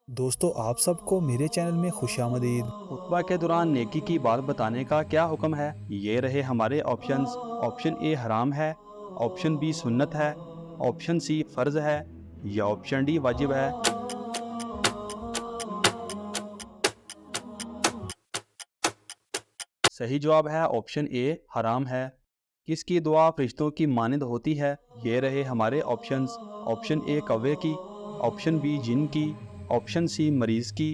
दोस्तों आप सबको मेरे चैनल में खुशामदीद। खुतबा के दौरान नेकी की बात बताने का क्या हुक्म है? ये रहे हमारे ऑप्शंस। ऑप्शन ए हराम है, ऑप्शन बी सुन्नत है, ऑप्शन सी फ़र्ज है या ऑप्शन डी वाजिब है। सही जवाब है ऑप्शन ए हराम है। किसकी दुआ फरिश्तों की मानिंद होती है? ये रहे हमारे ऑप्शंस। ऑप्शन ए कौवे की, ऑप्शन बी जिन की, ऑप्शन सी मरीज़ की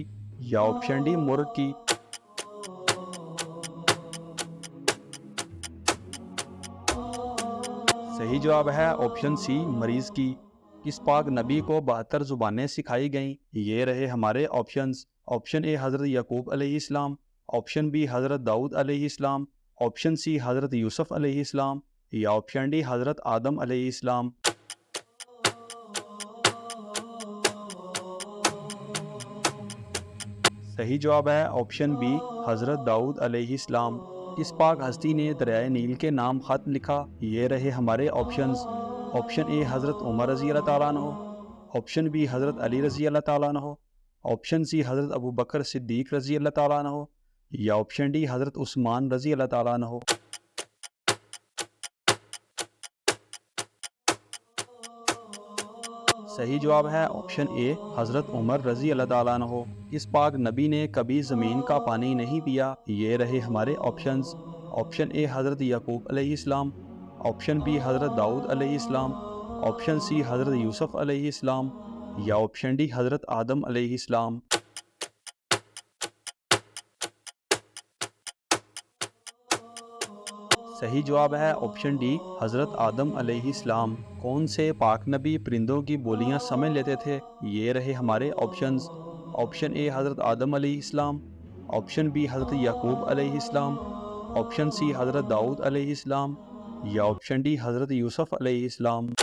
या ऑप्शन डी मुर्ग की। सही जवाब है ऑप्शन सी मरीज़ की। किस पाक नबी को 72 ज़ुबानें सिखाई गईं? ये रहे हमारे ऑप्शंस। ऑप्शन ए हज़रत यकूब अलैहिस्सलाम, ऑप्शन बी हज़रत दाऊद अलैहिस्सलाम, ऑप्शन सी हज़रत यूसुफ अलैहिस्सलाम या ऑप्शन डी हज़रत आदम अलैहिस्सलाम। सही जवाब है ऑप्शन बी हज़रत दाऊद अलैहिस्सलाम। किस पाक हस्ती ने दरियाए नील के नाम ख़त लिखा? ये रहे हमारे ऑप्शंस। ऑप्शन ए हज़रत उमर रज़ी अल्लाह ताला अन्हो, ऑप्शन बी हज़रत अली रज़ी अल्लाह ताला अन्हो, ऑप्शन सी हज़रत अबू बकर सिद्दीक रज़ी अल्लाह ताला अन्हो या ऑप्शन डी हज़रत उस्मान रज़ी अल्लाह ताला अन्हो। सही जवाब है ऑप्शन ए हज़रत उमर रज़ी अल्लाह ताला अन्हो। इस पाक नबी ने कभी ज़मीन का पानी नहीं पिया? ये रहे हमारे ऑप्शंस। ऑप्शन ए हज़रत यकूब अलैहिस्सलाम, ऑप्शन बी हज़रत दाऊद अलैहिस्सलाम, ऑप्शन सी हज़रत यूसुफ अलैहिस्सलाम या ऑप्शन डी हज़रत आदम अलैहिस्सलाम। सही जवाब है ऑप्शन डी हज़रत आदम अलैहिस्सलाम। कौन से पाक नबी परिंदों की बोलियां समझ लेते थे? ये रहे हमारे ऑप्शंस। ऑप्शन ए हज़रत आदम अलैहिस्सलाम, ऑप्शन बी हज़रत यकूब अलैहिस्सलाम, ऑप्शन सी हज़रत दाऊद अलैहिस्सलाम या ऑप्शन डी हज़रत यूसुफ अलैहिस्सलाम।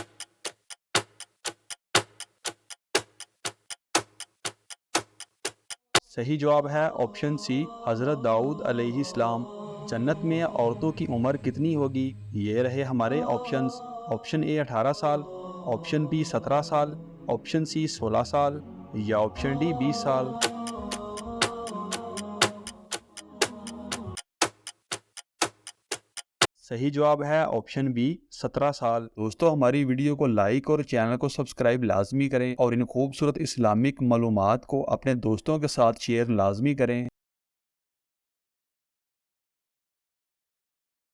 सही जवाब है ऑप्शन सी हज़रत दाऊद अलैहिस्सलाम। जन्नत में औरतों की उम्र कितनी होगी? ये रहे हमारे ऑप्शंस। ऑप्शन ए 18 साल, ऑप्शन बी 17 साल, ऑप्शन सी 16 साल या ऑप्शन डी 20 साल। सही जवाब है ऑप्शन बी 17 साल। दोस्तों हमारी वीडियो को लाइक और चैनल को सब्सक्राइब लाजमी करें और इन खूबसूरत इस्लामिक मालूमात को अपने दोस्तों के साथ शेयर लाजमी करें।